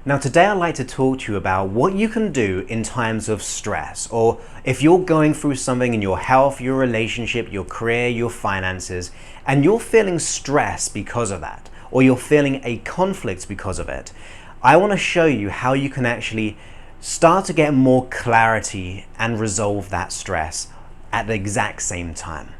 Now today I'd like to talk to you about what you can do in times of stress, or if you're going through something in your health, your relationship, your career, your finances, and you're feeling stress because of that, or you're feeling a conflict because of it. I want to show you how you can actually start to get more clarity and resolve that stress at the exact same time.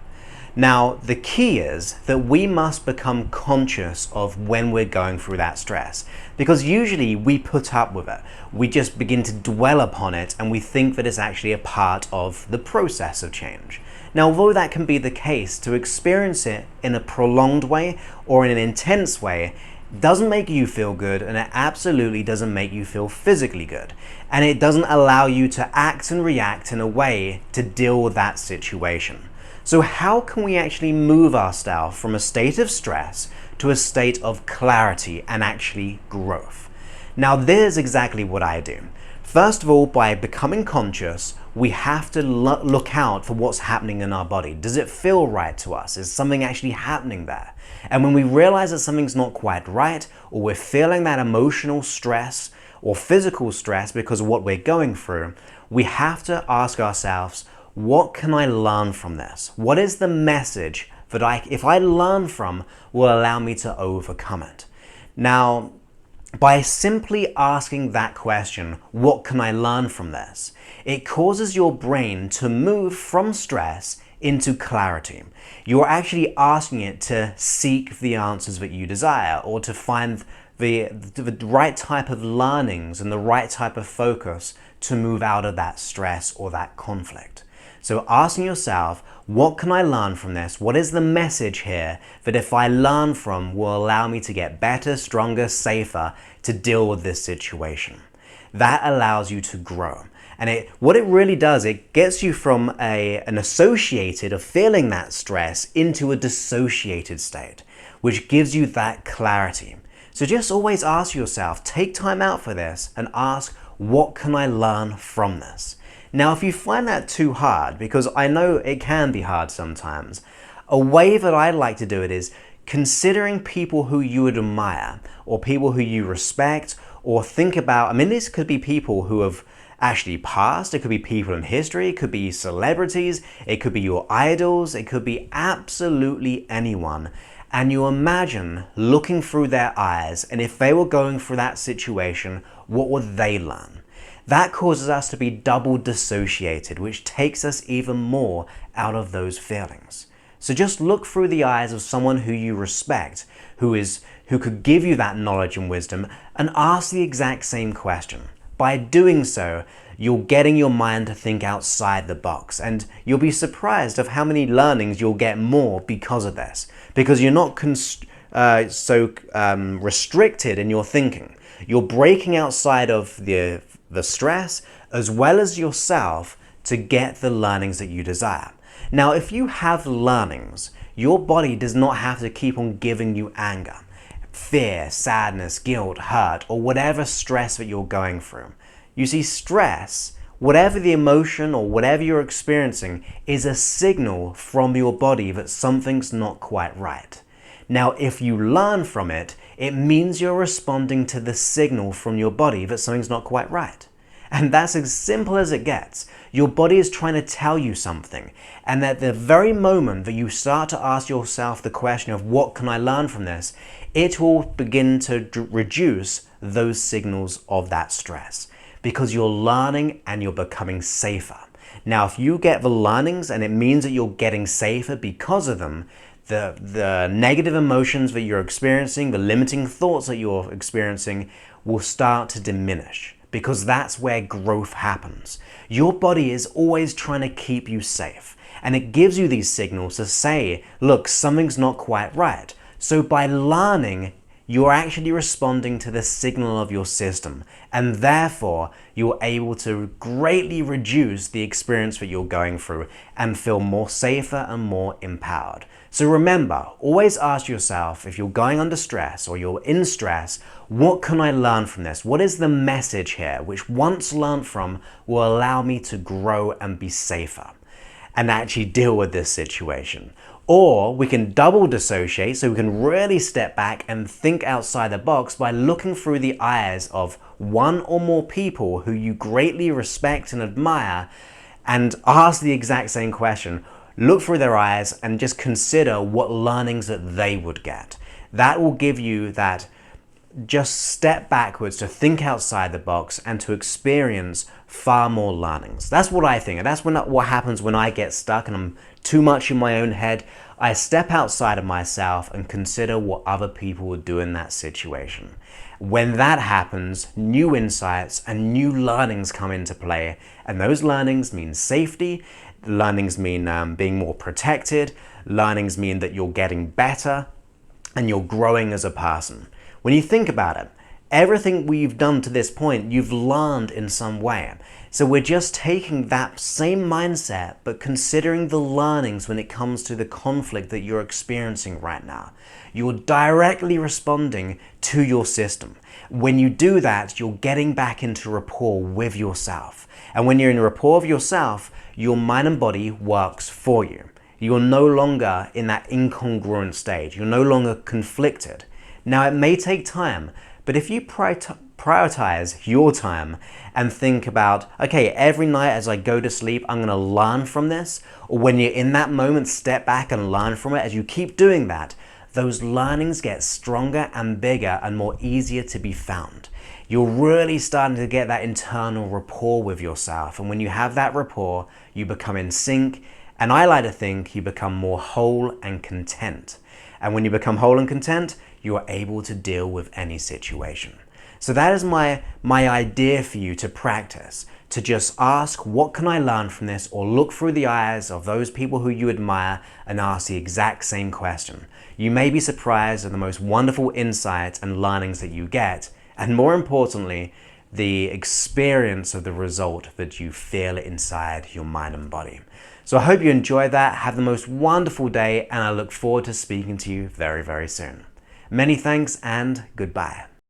Now, the key is that we must become conscious of when we're going through that stress, because usually we put up with it. We just begin to dwell upon it and we think that it's actually a part of the process of change. Now, although that can be the case, to experience it in a prolonged way or in an intense way doesn't make you feel good, and it absolutely doesn't make you feel physically good. And it doesn't allow you to act and react in a way to deal with that situation. So how can we actually move ourselves from a state of stress to a state of clarity and actually growth? Now, there's exactly what I do. First of all, by becoming conscious, we have to look out for what's happening in our body. Does it feel right to us? Is something actually happening there? And when we realize that something's not quite right, or we're feeling that emotional stress or physical stress because of what we're going through, we have to ask ourselves, what can I learn from this? What is the message that if I learn from, will allow me to overcome it? Now, by simply asking that question, what can I learn from this? It causes your brain to move from stress into clarity. You're actually asking it to seek the answers that you desire, or to find the right type of learnings and the right type of focus to move out of that stress or that conflict. So asking yourself, what can I learn from this? What is the message here that if I learn from will allow me to get better, stronger, safer to deal with this situation? That allows you to grow. And what it really does, it gets you from an associated of feeling that stress into a dissociated state, which gives you that clarity. So just always ask yourself, take time out for this and ask, what can I learn from this? Now, if you find that too hard, because I know it can be hard sometimes, a way that I like to do it is considering people who you would admire, or people who you respect, or think about. I mean, this could be people who have actually passed, it could be people in history, it could be celebrities, it could be your idols, it could be absolutely anyone. And you imagine looking through their eyes, and if they were going through that situation, what would they learn? That causes us to be double dissociated, which takes us even more out of those feelings. So just look through the eyes of someone who you respect, who could give you that knowledge and wisdom, and ask the exact same question. By doing so, you're getting your mind to think outside the box, and you'll be surprised of how many learnings you'll get more because of this, because you're not restricted in your thinking. You're breaking outside of the stress as well as yourself to get the learnings that you desire. Now, if you have learnings, your body does not have to keep on giving you anger, fear, sadness, guilt, hurt, or whatever stress that you're going through. You see, stress, whatever the emotion or whatever you're experiencing, is a signal from your body that something's not quite right. Now, if you learn from it, it means you're responding to the signal from your body that something's not quite right. And that's as simple as it gets. Your body is trying to tell you something. And at the very moment that you start to ask yourself the question of what can I learn from this, it will begin to reduce those signals of that stress, because you're learning and you're becoming safer. Now, if you get the learnings and it means that you're getting safer because of them, the negative emotions that you're experiencing, the limiting thoughts that you're experiencing will start to diminish, because that's where growth happens. Your body is always trying to keep you safe, and it gives you these signals to say, look, something's not quite right. So by learning, you're actually responding to the signal of your system, and therefore you're able to greatly reduce the experience that you're going through and feel more safer and more empowered. So remember, always ask yourself, if you're going under stress or you're in stress, what can I learn from this? What is the message here, which once learned from will allow me to grow and be safer and actually deal with this situation? Or we can double dissociate, so we can really step back and think outside the box by looking through the eyes of one or more people who you greatly respect and admire and ask the exact same question. Look through their eyes and just consider what learnings that they would get. That will give you that just step backwards to think outside the box and to experience far more learnings. That's what I think, and that's what happens when I get stuck and I'm too much in my own head. I step outside of myself and consider what other people would do in that situation. When that happens, new insights and new learnings come into play, and those learnings mean safety, learnings mean being more protected, learnings mean that you're getting better and you're growing as a person. When you think about it, everything we've done to this point, you've learned in some way. So we're just taking that same mindset, but considering the learnings when it comes to the conflict that you're experiencing right now. You're directly responding to your system. When you do that, you're getting back into rapport with yourself. And when you're in rapport with yourself, your mind and body works for you. You're no longer in that incongruent stage. You're no longer conflicted. Now, it may take time, but if you prioritize your time and think about, okay, every night as I go to sleep, I'm going to learn from this, or when you're in that moment, step back and learn from it. As you keep doing that, those learnings get stronger and bigger and more easier to be found. You're really starting to get that internal rapport with yourself. And when you have that rapport, you become in sync. And I like to think you become more whole and content. And when you become whole and content, you are able to deal with any situation. So that is my idea for you to practice, to just ask, what can I learn from this? Or look through the eyes of those people who you admire and ask the exact same question. You may be surprised at the most wonderful insights and learnings that you get, and more importantly, the experience of the result that you feel inside your mind and body. So I hope you enjoyed that. Have the most wonderful day, and I look forward to speaking to you very, very soon. Many thanks and goodbye.